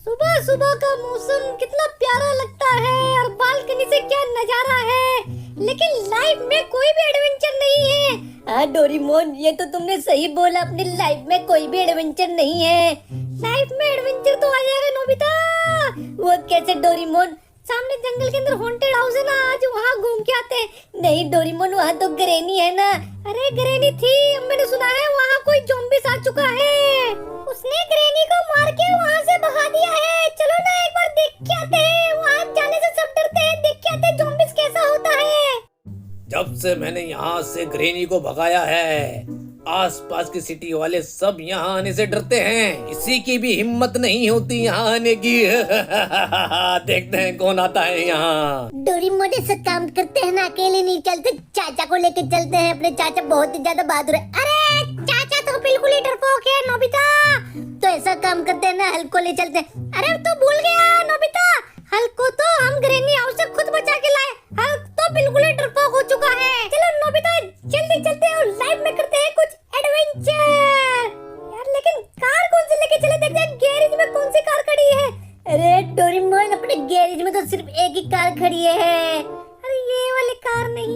सुबह सुबह का मौसम कितना प्यारा लगता है और बालकनी से क्या नजारा है, लेकिन लाइफ में कोई भी एडवेंचर नहीं है। हाँ डोरेमोन, ये तो तुमने सही बोला, अपनी लाइफ में कोई भी एडवेंचर नहीं है। लाइफ में एडवेंचर तो आ जाएगा नोबिता। वो कैसे डोरेमोन? सामने जंगल के अंदर हॉन्टेड हाउस है ना, आज वहाँ घूम के आते हैं। नहीं डोरेमोन, वहाँ तो ग्रैनी है ना। अरे ग्रैनी थी, मैंने सुना है वहाँ कोई ज़ॉम्बीस आ चुका है। उसने ग्रैनी को मार के वहाँ से भगा दिया है। चलो ना एक बार देख के आते हैं। वहाँ जाने से सब डरते हैं, देख के आते हैं ज़ॉम्बीस कैसा होता है। जब से मैंने यहाँ से ग्रैनी को भगाया है, आसपास की सिटी वाले सब यहाँ आने से डरते हैं। किसी की भी हिम्मत नहीं होती यहाँ आने की। देखते हैं कौन आता है यहाँ। डोरेमोन ऐसा काम करते हैं ना, अकेले नहीं चलते, चाचा को लेके चलते हैं। अपने चाचा बहुत ही ज्यादा बहादुर है। अरे चाचा तो बिल्कुल ही डरपोक है नोबिता। तो ऐसा काम करते हैं ना, हल्क को ले चलते हैं। अरे तो भूल गया नोबिता, हल्क को तो हम ग्रैनी हाउस से खुद बचा के लाए। हल्क तो बिल्कुल ही डरपोक हो चुका है। चलो नोबिता जल्दी चलते हैं और लाइफ में करते हैं कुछ एडवेंचर। यार लेकिन कार कौन सी लेके चले? देखते हैं गैरेज में कौन सी कार खड़ी है। अरे डोरेमोन, अपने गैरेज में तो सिर्फ एक ही कार खड़ी है। अरे ये वाली कार नहीं,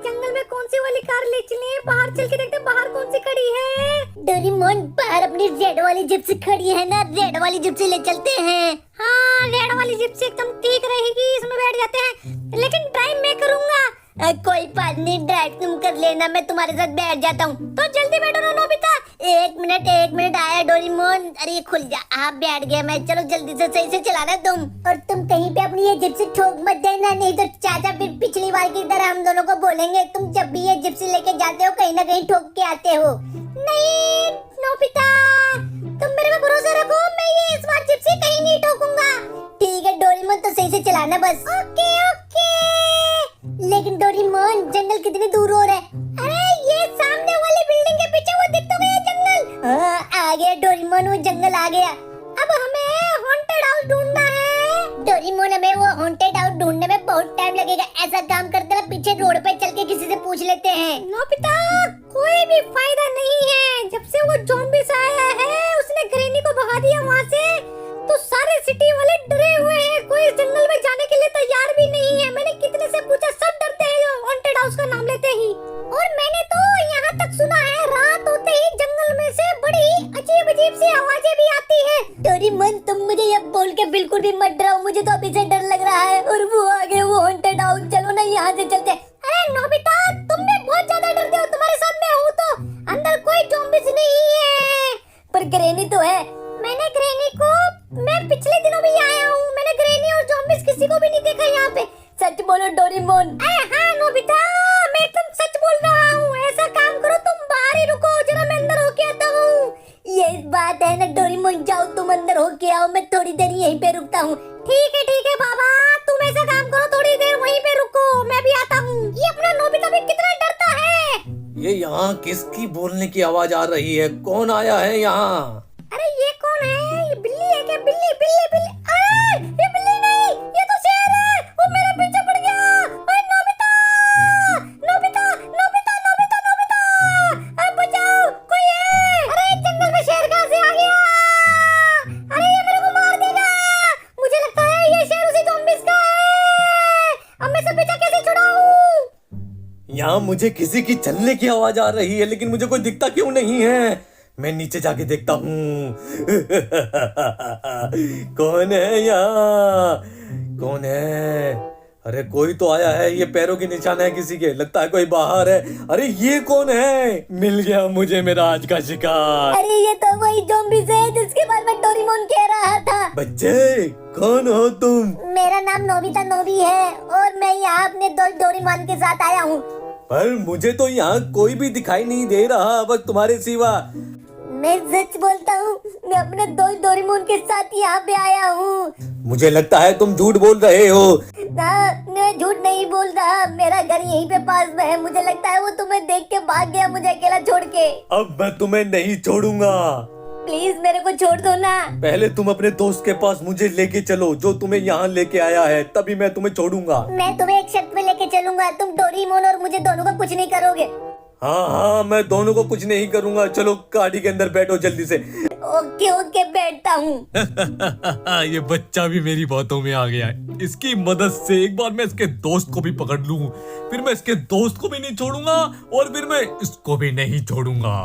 जंगल में कौन सी वाली कार ले चले? बाहर चल के देखते हैं बाहर कौन सी खड़ी है। डोरेमोन, बाहर अपनी रेड वाली जिप्सी खड़ी है ना, रेड वाली जिप्सी ले चलते हैं। हाँ रेड वाली जिप्सी एकदम ठीक रहेगी, इसमें बैठ जाते हैं। लेकिन ड्राइव मैं करूंगा। कोई बात नहीं, ड्राइव तुम कर लेना, मैं तुम्हारे साथ बैठ जाता हूँ। तो जल्दी बैठो ना नोबिता। एक मिनट आया डोरेमोन। अरे खुल जा, आप बैठ गया मैं। चलो जल्दी से सही से चलाना तुम। और तुम कहीं पे अपनी ये जिप्सी ठोक मत देना, नहीं तो चाचा फिर पिछली बार की तरह हम दोनों को बोलेंगे तुम जब भी ये जिप्सी लेके जाते हो कहीं ना कहीं ठोक के आते हो। नहीं नोबिता, तुम मेरे पे भरोसा रखो, मैं ये इस बार जिप्सी कहीं नहीं ठोकूंगा। ठीक है डोरेमोन, तो सही से चलाना बस। Okay okay. लेकिन डोरेमोन, जंगल कितनी दूर हो रहा है? अरे ये सामने वाली बिल्डिंग के पीछे वो दिख तो गया जंगल। हाँ आ गया डोरेमोन, वो जंगल आ गया। अब हमें हॉन्टेड हाउस ढूंढना है। डोरेमोन, हमें वो हॉन्टेड हाउस ढूंढने में बहुत टाइम लगेगा। ऐसा काम करते हैं, पीछे रोड पे चल के किसी से पूछ लेते हैं। नोबिता, कोई भी फायदा नहीं है। जब से वो ज़ॉम्बीस आया है, उसने ग्रैनी को भगा दिया वहाँ से, तो सारे सिटी वाले डरे हुए हैं। कोई जंगल में जाने के लिए तैयार भी नहीं है। मैंने कितने से पूछा, सब डरते हैं हॉन्टेड हाउस का नाम लेते ही। और मैंने तो यहाँ तक सुना है रात होते ही जंगल में से बड़ी अजीब अजीब सी आवाजें भी आती है। डोरेमोन, तुम मुझे ये बोल के बिल्कुल भी मत डराओ, मुझे तो अभी से डर लग रहा है। और वो आगे वो हॉन्टेड हाउस, चलो ना यहाँ से चलते। अरे नोबिता, तुम भी बहुत ज्यादा डरते हो। तुम्हारे साथ मैं हूँ तो अंदर कोई ज़ॉम्बीज़ नहीं है, पर ग्रैनी तो है। मैं पिछले दिनों भी आया हूँ, मैंने ग्रैनी और ज़ॉम्बीज़ किसी को भी नहीं देखा यहाँ पे। सच बोलो डोरेमोन। हाँ नोबिता, मैं एकदम सच बोल रहा हूँ। ऐसा काम करो, तुम बाहर ही रुको जरा, मैं अंदर होके आता हूँ। ये बात है ना डोरेमोन, जाओ तुम अंदर होके आओ, मैं थोड़ी देर यहीं पे रुकता हूँ। ठीक है बाबा, तुम ऐसा काम करो, थोड़ी देर वहीं पे रुको, मैं भी आता हूँ। ये अपना नोबिता भी कितना डरता है। ये यहाँ किसकी बोलने की आवाज आ रही है? कौन आया है यहाँ? अरे ये कौन है? ये बिल्ली है क्या? बिल्ली बिल्ली बिल्ली। अरे ये बिल्ली नहीं, ये तो शेर है। वो मेरे पीछे पड़ गया। ओए Nobita, Nobita Nobita Nobita Nobita, अरे बचाओ, कोई है। अरे जंगल में शेर कहाँ से आ गया? अरे ये मेरे को मार देगा। मुझे लगता है ये शेर उसी ज़ॉम्बीज़ का है। अब मैं सब पीछा कैसे छुड़ाऊं? यहाँ मुझे किसी की चलने की आवाज आ रही है, लेकिन मुझे कोई दिखता क्यों नहीं है? मैं नीचे जाके देखता हूँ। कौन है यहाँ? कौन है? अरे कोई तो आया है। ये पैरों के निशान है किसी के, लगता है कोई बाहर है। अरे ये कौन है? मिल गया मुझे मेरा आज का शिकार। अरे ये तो वही ज़ॉम्बीज़ है जिसके बारे में डोरेमोन कह रहा था। बच्चे, कौन हो तुम? मेरा नाम नोबिता नोबी है और मैं यहाँ अपने दोस्त डोरेमोन के साथ आया हूँ। पर मुझे तो यहाँ कोई भी दिखाई नहीं दे रहा बस तुम्हारे सिवा। मैं सच बोलता हूँ, मैं अपने दोस्त डोरेमोन के साथ यहाँ पे आया हूँ। मुझे लगता है तुम झूठ बोल रहे हो। ना, मैं झूठ नहीं बोल रहा, मेरा घर यहीं पे पास में है। मुझे लगता है वो तुम्हें देख के भाग गया मुझे अकेला छोड़ के। अब मैं तुम्हें नहीं छोड़ूंगा। प्लीज मेरे को छोड़ दो ना। पहले तुम अपने दोस्त के पास मुझे लेके चलो, जो तुम्हें यहाँ लेके आया है, तभी मैं तुम्हें छोड़ूंगा। मैं तुम्हें एक शर्त पे लेके चलूंगा, तुम डोरेमोन और मुझे दोनों को कुछ नहीं करोगे। हाँ हाँ, मैं दोनों को कुछ नहीं करूंगा। चलो गाड़ी के अंदर बैठो जल्दी से। ओके ओके बैठता हूँ। ये बच्चा भी मेरी बातों में आ गया है। इसकी मदद से एक बार मैं इसके दोस्त को भी पकड़ लूं, फिर मैं इसके दोस्त को भी नहीं छोड़ूंगा और फिर मैं इसको भी नहीं छोड़ूंगा।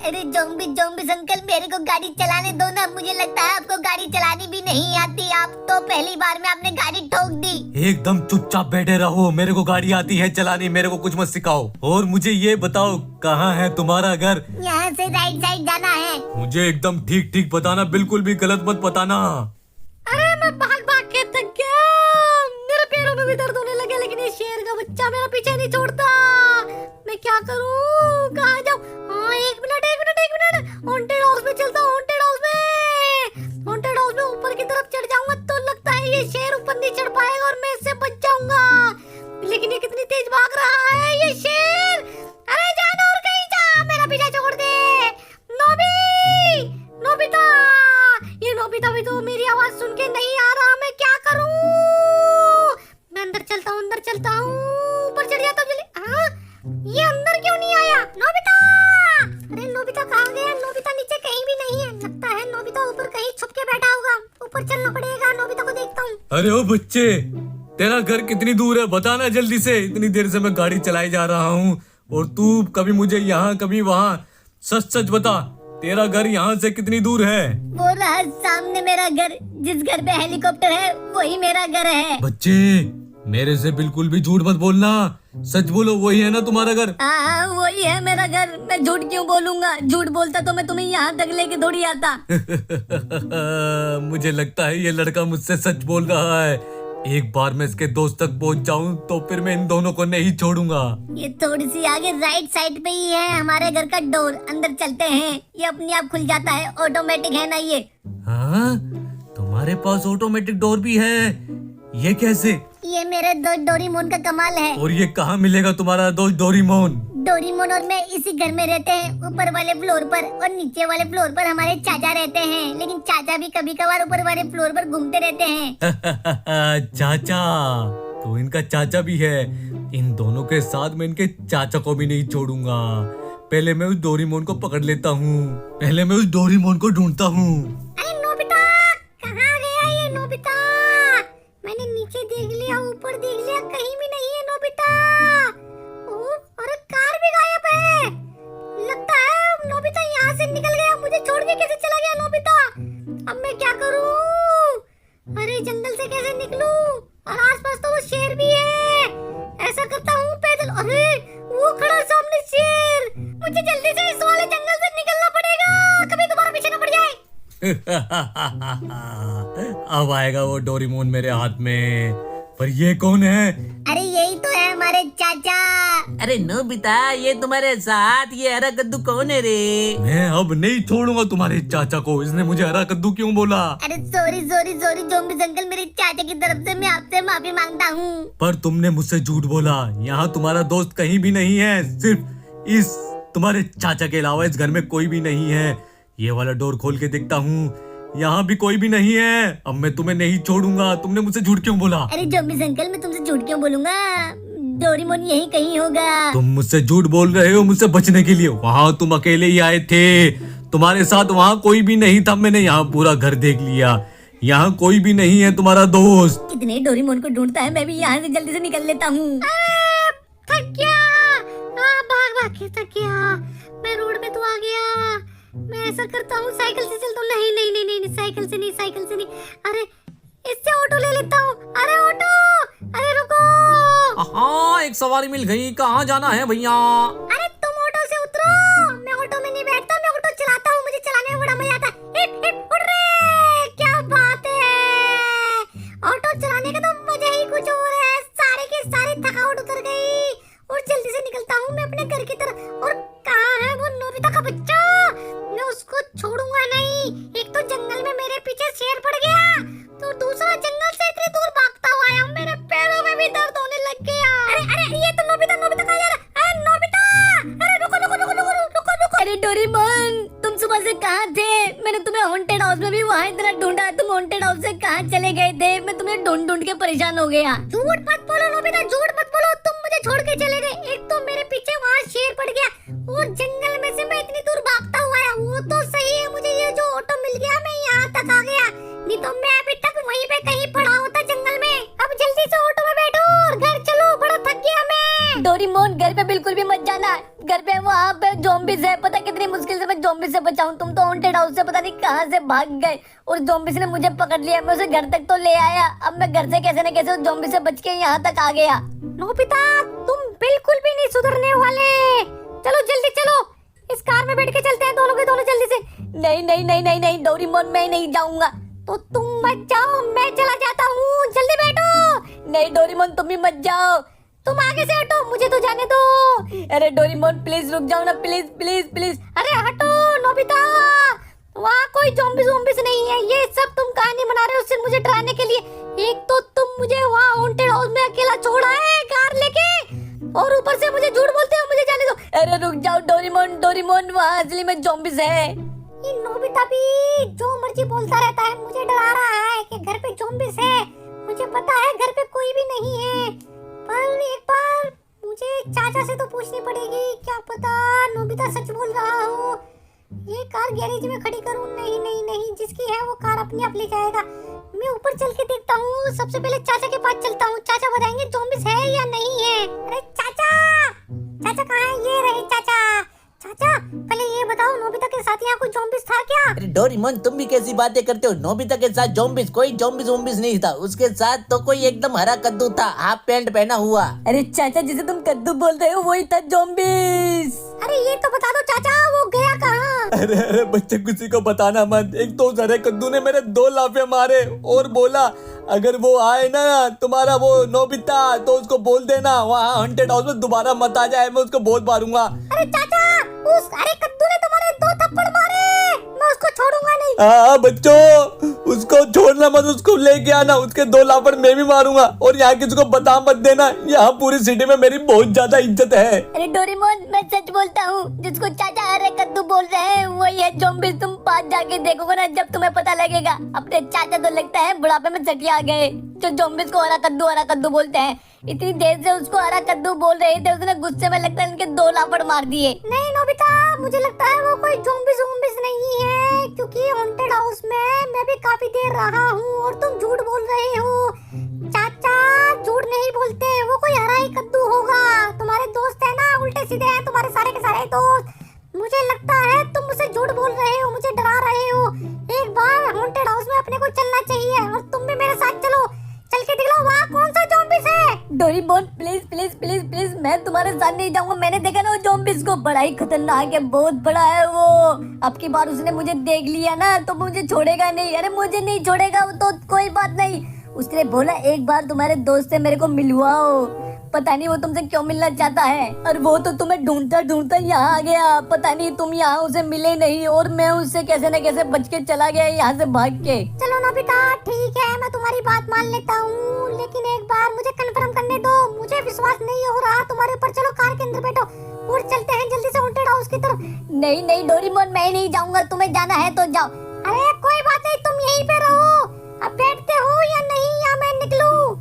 अरे ज़ॉम्बी अंकल, मेरे को गाड़ी चलाने दो ना। मुझे लगता है आपको गाड़ी चलानी भी नहीं आती। आप तो पहली बार में आपने गाड़ी ठोक दी। एकदम चुपचाप बैठे रहो, मेरे को गाड़ी आती है चलानी, मेरे को कुछ मत सिखाओ। और मुझे ये बताओ, कहाँ है तुम्हारा घर? यहाँ से राइट साइड जाना है। मुझे एकदम ठीक ठीक बताना, बिल्कुल भी गलत मत बताना। अरे मैं भाग भाग के थक गया, मेरे पैरों में भी दर्द होने लगे, लेकिन ये शेर का बच्चा मेरा पीछे नहीं छोड़ता। मैं क्या करूं, कहाँ जाऊं? हाँ, एक मिनट। हॉन्टेड हाउस में चलता हूँ। हॉन्टेड हाउस में ऊपर की तरफ चढ़ जाऊंगा तो लगता है ये शेर ऊपर नहीं चढ़ पाएगा और मैं इससे बच जाऊंगा। लेकिन ये कितनी तेज भाग रहा है ये शेर। अरे जाना और कहीं जा, मेरा पीछा छोड़ दे। नोबिता, ये नोबिता भी तो मेरी आवाज सुन के नहीं आ रहा। मैं क्या करूं? मैं अंदर चलता हूँ, ऊपर चढ़ जाता हूँ जल्दी। हाँ, ये अंदर क्यों नहीं आया? नोबिता! अरे नोबिता कहाँ गया? नोबिता नीचे कहीं भी नहीं है। लगता है नोबिता ऊपर कहीं छुप के बैठा होगा। ऊपर चलना पड़ेगा, नोबिता को देखता हूँ। अरे ओ बच्चे, तेरा घर कितनी दूर है बताना जल्दी से। इतनी देर से मैं गाड़ी चलाई जा रहा हूँ और तू कभी मुझे यहाँ कभी वहाँ। सच सच बता, तेरा घर यहाँ से कितनी दूर है? वो रहा सामने मेरा घर। जिस घर पे हेलीकॉप्टर है वही मेरा घर है। बच्चे, मेरे से बिल्कुल भी झूठ मत बोलना, सच बोलो, वही है ना तुम्हारा घर? हाँ, वही है मेरा घर। मैं झूठ क्यों बोलूंगा? झूठ बोलता तो मैं तुम्हें यहाँ तक लेके थोड़ी आता। मुझे लगता है ये लड़का मुझसे सच बोल रहा है। एक बार मैं इसके दोस्त तक पहुंच जाऊं तो फिर मैं इन दोनों को नहीं छोड़ूंगा। ये थोड़ी सी आगे राइट साइड पे ही है हमारे घर का डोर। अंदर चलते हैं, ये अपने आप खुल जाता है, ऑटोमेटिक है ना ये। हाँ, तुम्हारे पास ऑटोमेटिक डोर भी है? ये कैसे? ये मेरे दोस्त डोरीमोन का कमाल है। और ये कहाँ मिलेगा तुम्हारा दोस्त डोरीमोन? डोरीमोन और मैं इसी घर में रहते हैं, ऊपर वाले फ्लोर पर, और नीचे वाले फ्लोर पर हमारे चाचा रहते हैं। लेकिन चाचा भी कभी कभार ऊपर वाले फ्लोर पर घूमते रहते हैं। चाचा, तो इनका चाचा भी है। इन दोनों के साथ मैं इनके चाचा को भी नहीं छोड़ूंगा। पहले मैं उस डोरीमोन को पकड़ लेता हूँ, पहले मैं उस डोरीमोन को ढूंढता हूँ। अरे नोबिता, कहाँ गया ये नोबिता? मैंने नीचे देख लिया, ऊपर देख लिया, कहीं भी नहीं है नोबिता। अरे कार भी गायब है। लगता है नोबिता यहाँ से निकल गया। मुझे छोड़ के कैसे चला गया नोबिता? अब मैं क्या करूँ? अरे जंगल से कैसे निकलूं? और आसपास तो वो शेर भी है। ऐसा करता हूँ पैदल। अरे वो खड़ा सामने शेर। मुझे जल्दी से इस वाले जंगल से निकलना पड़ेगा, कभी दोबारा पीछे न पड़ जाए। अब आएगा वो डोरीमोन मेरे हाथ में। पर ये कौन है? अरे यही तो है हमारे चाचा। अरे नोबिता, ये तुम्हारे साथ ये हरा कद्दू कौन है रे? मैं अब नहीं छोड़ूंगा तुम्हारे चाचा को। इसने मुझे हरा कद्दू क्यों बोला? अरे सॉरी ज़ॉम्बी अंकल, मेरे चाचा की तरफ से मैं आपसे माफी मांगता हूँ। पर तुमने मुझसे झूठ बोला। यहाँ तुम्हारा दोस्त कहीं भी नहीं है। सिर्फ इस तुम्हारे चाचा के अलावा इस घर में कोई भी नहीं है। ये वाला डोर खोल के देखता हूँ, यहाँ भी कोई भी नहीं है। अब मैं तुम्हें नहीं छोड़ूंगा। तुमने मुझसे झूठ क्यों बोला? अरे ज़ॉम्बी अंकल, मैं तुमसे झूठ क्यों बोलूंगा? डोरीमोन यहीं कहीं होगा। तुम मुझसे झूठ बोल रहे हो मुझसे बचने के लिए। वहाँ तुम अकेले ही आए थे, तुम्हारे साथ वहाँ कोई भी नहीं था। मैंने यहाँ पूरा घर देख लिया, यहाँ कोई भी नहीं है तुम्हारा दोस्त। कितने डोरीमोन को ढूंढता है, मैं भी यहाँ से जल्दी से निकल लेता हूँ। थक गया, भाग भाग के थक गया। मैं रोड पे तो आ गया। मैं ऐसा करता हूँ, साइकिल से चलता हूँ। नहीं, साइकिल से नहीं। अरे इससे ऑटो ले लेता हूँ। अरे ऑटो, अरे रुको। हाँ, एक सवारी मिल गई। कहाँ जाना है भैया? अरे तुम ऑटो से उतरो। मैं ऑटो में नहीं बैठता, मैं ऑटो चलाता हूँ। मुझे चलाने में बड़ा मजा आता है। हिट उड़ रे, क्या बात है। ऑटो चलाने का तो मजा ही कुछ और है। सारे के सारे थकावट उतर गई और जल्दी से निकलता हूँ मैं अपने घर की तरफ। और कहाँ है वो नोबिता का बच्चा? मैं उसको छोड़ूंगा नहीं। एक तो जंगल में मेरे पीछे शेर पड़ गया, तो दूसरा जंगल से इतनी दूर भागता हुआ आया। मेरे पैरों में भी दर्द होने लग गया। अरे ये तो नोबिता कहाँ जा रहा है? अरे नोबिता, अरे रुको। अरे डोरेमोन, तुम सुबह से कहाँ थे? मैंने तुम्हें हॉन्टेड हाउस में भी वहाँ इतना ढूंढा। तुम हॉन्टेड हाउस से कहाँ चले गए थे? मैं तुम्हें ढूंढ के परेशान हो गया। झूठ मत बोलो नोबिता, झूठ मत बोलो। तुम मुझे छोड़ के चले गए। एक तो मेरे पीछे वहाँ शेर पड़ गया और जंगल में से मैं इतनी दूर भागता हुआ आया। वो तो सही है, मुझे ये जो ऑटो नहीं तो मैं अभी तक वहीं पे कहीं पड़ा होता जंगल में। अब जल्दी से ऑटो में बैठो और घर चलो, बड़ा थक गया मैं। डोरेमोन घर पे बिल्कुल भी मत जाना, घर पे वहाँ पे ज़ॉम्बीज़ है। पता कितनी मुश्किल से मैं ज़ॉम्बी से बचाऊं, तुम तो हॉन्टेड हाउस से पता नहीं कहाँ से भाग गए और ज़ॉम्बीज़ ने मुझे पकड़ लिया। मैं उसे घर तक तो ले आया, अब मैं घर से कैसे न कैसे उस ज़ॉम्बी से बच के यहाँ तक आ गया। नोबिता तुम बिल्कुल भी नहीं सुधरने वाले। चलो जल्दी चलो, इस कार में बैठ के चलते हैं दोनों के दोनों जल्दी से। नहीं नहीं नहीं नहीं नहीं डोरेमोन मैं नहीं जाऊंगा। तो तुम मत जाओ, मैं चला जाता हूँ, जल्दी बैठो। नहीं डोरेमोन तुम भी मत जाओ, तुम आगे से हटो, मुझे तो जाने दो। अरे डोरेमोन प्लीज रुक जाओ ना, प्लीज प्लीज प्लीज। अरे हटो नोबिता, वहाँ कोई ज़ॉम्बीज़ वॉम्बीज़ नहीं है, ये सब तुम कहानी बना रहे हो सिर्फ मुझे डराने के लिए। एक तो तुम मुझे वहाँ हॉन्टेड हाउस में अकेला छोड़ा है कार लेके, और ऊपर से मुझे झूठ बोलते हो, मुझे जाने दो। अरे रुक जाओ डोरेमोन, डोरेमोन वहाँ असली में ज़ॉम्बीज़ है। ये नोबिता भी जो मर्जी बोलता रहता है, मुझे डरा रहा है कि घर पे ज़ॉम्बीज़ है। मुझे पता है घर पे कोई भी नहीं है, पर एक बार मुझे चाचा से तो पूछनी पड़ेगी, क्या पता नोबिता सच बोल रहा हो। ये कार गैरेज में खड़ी करूं? नहीं नहीं नहीं, जिसकी है वो कार अपने आप ले जाएगा। मैं ऊपर चल के देखता हूँ, सबसे पहले चाचा के पास चलता हूँ, चाचा बताएंगे ज़ॉम्बीज़ है या नहीं है। अरे चाचा, चाचा कहाँ है? ये रहे चाचा। चाचा पहले ये बताओ नोबिता के साथ यहाँ कोई ज़ॉम्बीज़ था क्या? अरे डोरेमोन तुम भी कैसी बातें करते हो? नोबिता के साथ ज़ॉम्बीज़ कोई ज़ॉम्बीज़ नहीं था, उसके साथ तो कोई एकदम हरा कद्दू था, हाफ पैंट पहना हुआ। अरे चाचा जिसे तुम कद्दू बोलते हो वही था ज़ॉम्बीज़। अरे ये तो बता दो चाचा, वो गया कहाँ? अरे अरे बच्चे किसी को बताना मत। एक तो उस हरे कद्दू ने मेरे 2 लाफे मारे और बोला अगर वो आए ना तुम्हारा वो नोबिता तो उसको बोल देना वहाँ हॉन्टेड हाउस में दोबारा मत आ जाए, मैं उसको बहुत मारूंगा। अरे चाचा उस हरे कद्दू ने तुम्हारे 2 थप्पड़ मारे, मैं उसको छोड़ूंगा नहीं। हाँ बच्चों उसको छोड़ना मत, उसको लेके आना, उसके 2 लाफड़ मैं भी मारूंगा। और यहाँ किसी को बता मत देना, यहाँ पूरी सिटी में मेरी बहुत ज्यादा इज्जत है। अरे डोरेमोन मैं सच बोलता हूँ, जिसको चाचा हरे कद्दू बोल रहे हैं वही है ज़ॉम्बीज़। तुम पास जाके देखोगे ना जब तुम्हें पता लगेगा। अपने चाचा तो लगता है बुढ़ापे में चटिया गए, जो ज़ॉम्बीज़ को हरा कद्दू बोलते हैं। इतनी देर से उसको हरा कद्दू बोल रहे थे, उसने गुस्से में लगता है इनके 2 लाफड़ मार दिए। नहीं नोबिता मुझे लगता है वो कोई ज़ॉम्बीज़ नहीं है, क्योंकि हॉन्टेड हाउस में मैं भी काफी देर रहा हूँ और तुम झूठ बोल रहे हो। चाचा झूठ नहीं बोलते, वो कोई हरा ही कद्दू होगा। तुम्हारे दोस्त है ना उल्टे सीधे हैं तुम्हारे सारे के सारे दोस्त। मुझे लगता है तुम मुझसे झूठ बोल रहे हो, मुझे डरा रहे हो। एक बार हॉन्टेड हाउस में अपने को चलना चाहिए और तुम भी मेरे साथ चलो, चल के दिखलाओ वहाँ कौन सा ज़ॉम्बीज़ है। Doraemon please please please please, मैं तुम्हारे साथ नहीं जाऊंगा। मैंने देखा ना वो ज़ॉम्बीज़ को, बड़ा ही खतरनाक है, बहुत बड़ा है वो। अब की बार उसने मुझे देख लिया ना तो मुझे छोड़ेगा नहीं। अरे मुझे नहीं छोड़ेगा वो तो कोई बात नहीं। उसने बोला एक बार तुम्हारे दोस्त से मेरे को मिलवाओ, पता नहीं वो तुमसे क्यों मिलना चाहता है। और वो तो तुम्हें ढूंढता ढूंढता यहाँ आ गया, पता नहीं तुम यहाँ उसे मिले नहीं और मैं उससे कैसे न कैसे बच के चला गया यहाँ से भाग के। चलो नोबिता ठीक है, मैं तुम्हारी बात मान लेता हूँ, लेकिन एक बार मुझे कंफर्म करने दो, मुझे विश्वास नहीं हो रहा तुम्हारे ऊपर। चलो कार के अंदर बैठो और चलते हैं जल्दी से हॉन्टेड हाउस की तरफ। नहीं नहीं डोरेमोन मैं नहीं जाऊंगा, तुम्हें जाना है तो जाओ। अरे कोई बात नहीं, तुम यहीं पे रहो। अब बैठते हो या नहीं या मैं निकलूं?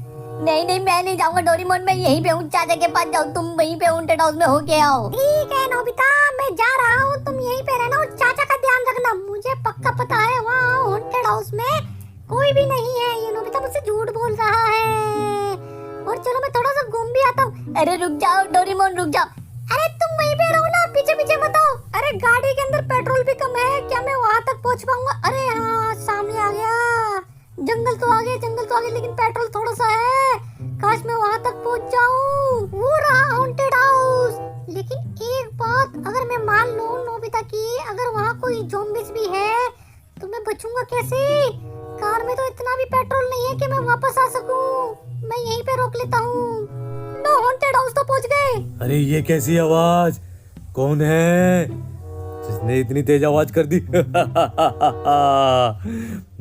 नहीं नहीं मैं नहीं जाऊंगा डोरेमोन, मैं यहीं पे हूँ, चाचा के पास जाओ, तुम वहीं पे हॉन्टेड हाउस में होके आओ। ठीक है नोबिता मैं जा रहा हूँ, तुम यहीं पे रहना और चाचा का ध्यान रखना। मुझे पक्का पता है वहाँ हॉन्टेड हाउस में कोई भी नहीं है, ये नोबिता मुझसे झूठ बोल रहा है। और चलो मैं थोड़ा सा घूम भी आता हूँ। अरे रुक जाओ डोरेमोन रुक जाओ। अरे तुम वहीं पे रहो ना, पीछे पीछे मत आओ। अरे गाड़ी के अंदर पेट्रोल भी कम है, क्या मैं वहाँ तक पहुँच पाऊंगा? अरे हाँ सामने आ गया, जंगल तो आ गया लेकिन पेट्रोल थोड़ा सा है, काश मैं वहां तक पहुंच जाऊं। वो रहा हॉन्टेड हाउस। लेकिन एक बात अगर मैं मान लूं नोबिता की, अगर वहां कोई ज़ॉम्बीज़ भी है तो मैं बचूंगा कैसे? कार में तो इतना भी पेट्रोल नहीं है कि मैं वापस आ सकूं। मैं यहीं पे रोक लेता हूँ। नो हॉन्टेड हाउस तो पहुंच गए। अरे ये कैसी आवाज, कौन है जिसने इतनी तेज आवाज कर दी?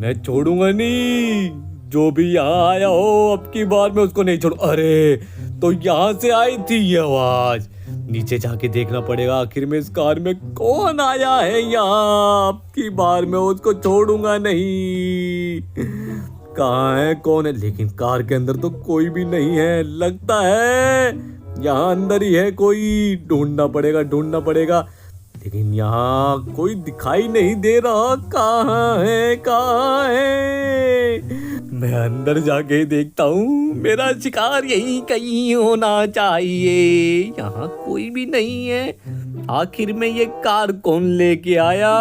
मैं छोड़ूंगा नहीं, जो भी यहाँ आया हो अब की बार मैं उसको नहीं छोड़ू। अरे तो यहाँ से आई थी ये आवाज, नीचे जाके देखना पड़ेगा आखिर में इस कार में कौन आया है यहाँ। अब की बार मैं उसको छोड़ूंगा नहीं। कहाँ है कौन है? लेकिन कार के अंदर तो कोई भी नहीं है, लगता है यहाँ अंदर ही है कोई। ढूंढना पड़ेगा। लेकिन यहाँ कोई दिखाई नहीं दे रहा। कहाँ है? मैं अंदर जाके देखता हूँ। मेरा शिकार यही कहीं होना चाहिए। यहाँ कोई भी नहीं है। आखिर में ये कार कौन लेके आया?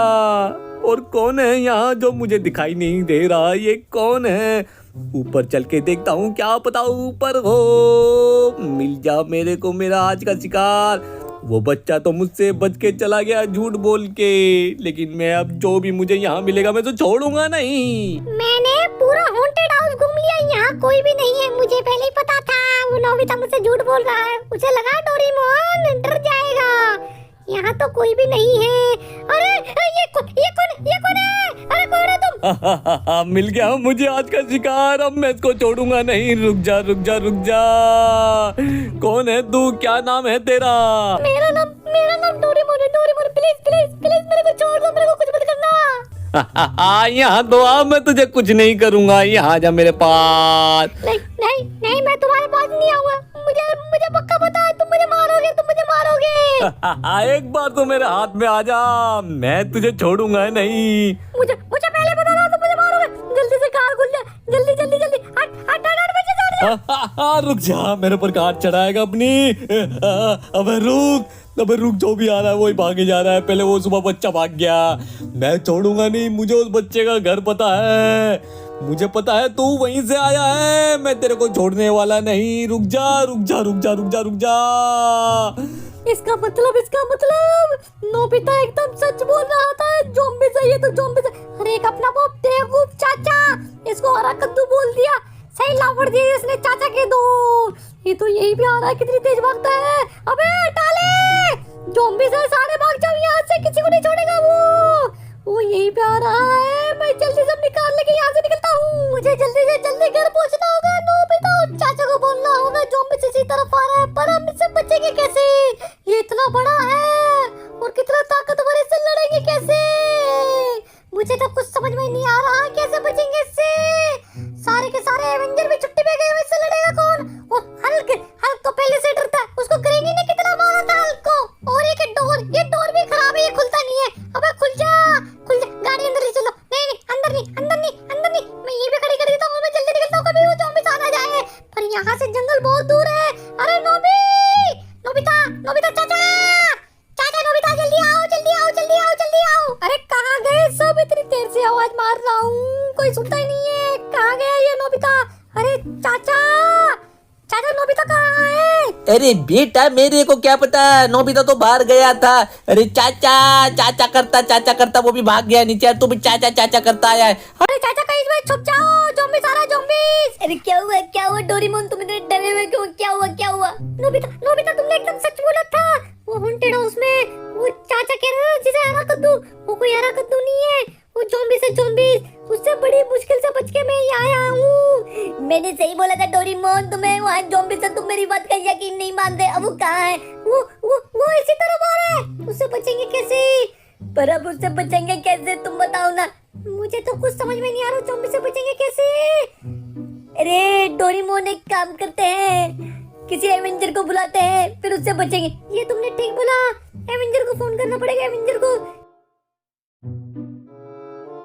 और कौन है यहाँ जो मुझे दिखाई नहीं दे रहा? ये कौन है? ऊपर चल के देखता हूँ, क्या पता ऊपर हो। मिल जा मेरे को मेरा आज का शिकार। वो बच्चा तो मुझसे बच के चला गया झूठ बोल के, लेकिन मैं अब जो भी मुझे यहाँ मिलेगा मैं तो छोड़ूंगा नहीं। मैंने पूरा हॉन्टेड हाउस घूम लिया, यहाँ कोई भी नहीं है। मुझे पहले ही पता था वो नोबिता मुझसे झूठ बोल रहा है। मुझे लगा डोरेमोन डर जाएगा। यहाँ तो कोई भी नहीं है। अरे ये कौन है? अरे कौन है तुम? मिल गया मुझे आज का शिकार। अब मैं इसको छोड़ूंगा नहीं। रुक जा। कौन है तू? क्या नाम है तेरा? मेरा नाम डोरेमोन है। डोरेमोन प्लीज मेरे को छोड़ दो, मेरे को कुछ मत करना। यहाँ तो आ, मैं तुझे कुछ नहीं करूंगा। यहाँ जा मेरे पास। नहीं मैं तुम्हारे पास नहीं आऊंगा। मुझे पक्का पता है तुम मुझे मारोगे। एक बार तो मेरे हाथ में आ जा, मैं तुझे छोड़ूंगा नहीं। मुझे पहले पता था तुम मुझे मारोगे। जल्दी से कार खुल जाए। जल्दी हट बच्चे छोड़ दे। रुक जा, मेरे ऊपर कार चढ़ाएगा अपनी। अबे रुक, जो भी आ रहा है वही भागे जा रहा है। पहले वो सुबह बच्चा भाग गया, मैं छोड़ूंगा नहीं। मुझे उस बच्चे का घर पता है। मुझे पता है तू वहीं से आया है। मैं तेरे को छोड़ने वाला नहीं। रुक जा। इसका मतलब नोबिता एकदम सच बोल रहा था। ज़ॉम्बीज़ है ये तो ज़ॉम्बीज़ है। अरे एक अपना वो बेवकूफ चाचा, इसको हरा कद्दू बोल दिया। सही लावड़ दिए इसने चाचा के दो। ये तो यही भी आ रहा है, कितनी तेज भागता है। अबे टाले, ज़ॉम्बीज़ है, सारे भाग जाओ यहाँ से, किसी को नहीं छोड़ेगा वो यही पे आ रहा है। मैं जल्दी से निकाल लेके यहाँ से निकलता हूँ। मुझे जल्दी से जल्दी घर पहुँचना होगा। नोबिता चाचा को बोलना होगा ज़ॉम्बीज़ इसी तरफ आ रहा है, पर हम इससे बचेंगे कैसे? ये इतना बड़ा है और कितना ताकतवर है, इससे लड़ेंगे कैसे? मुझे तो कुछ समझ में नहीं आ रहा कैसे बचेंगे इससे। सारे के सारे एवेंजर भी छुट्टी पे गए, इससे लड़ेगा कौन? और हल्क तो पहले से डरता है, उसको करेंगे ने कितना मारा था हल्क को। और ये डोर भी खराब है, ये खुलता नहीं है। अबे खुल जा, गाड़ी अंदर ले चलो। नहीं अंदर नहीं, मैं यहीं पे खड़ी कर देता हूँ। मैं जल्दी निकलता हूँ, कभी वो ज़ॉम्बीज़ आ ना जाए। पर यहाँ से जंगल बहुत दूर है। अरे नोबिता चाचा नोबिता जल्दी आओ। अरे कहाँ गए सब? इतनी देर से आवाज मार रहा हूँ, कोई सुनता ही नहीं है। कहाँ गया ये नोबिता? अरे चाचा नोबिता कहाँ है? अरे बेटा मेरे को क्या पता, नोबिता तो बाहर गया था। अरे चाचा करता वो भी भाग गया नीचे। यार तू भी चाचा करता आया है। अरे चाचा कहीं इसमें छुप जाओ, ज़ॉम्बीज़। अरे क्या हुआ डोरेमोन, तुम इतने डरे हुए क्यों? क्या हुआ? नोबिता तुमने एकदम सच बोला था। वो हॉन्टेड हाउस में वो चाचा कह रहा था जिसे हरा कद्दू, वो कोई हरा कद्दू नहीं है, वो ज़ॉम्बीज़। उससे बड़ी मुश्किल से बच के मैं यहाँ आया हूँ। मैंने सही बोला था डोरेमोन तुम्हें, वहाँ ज़ॉम्बीज़ से। तुम मेरी बात का यकीन नहीं मानते। अब वो कहाँ है? वो इसी तरफ आ रहा है। उससे बचेंगे कैसे? पर अब उससे बचेंगे कैसे तुम बताओ ना। मुझे तो कुछ समझ में नहीं आ रहा, ज़ॉम्बी से बचेंगे कैसे? अरे डोरेमोन एक काम करते हैं, किसी एवेंजर को बुलाते हैं, फिर उससे बचेंगे। ये तुमने ठीक बोला, एवेंजर को फोन करना पड़ेगा। एवेंजर को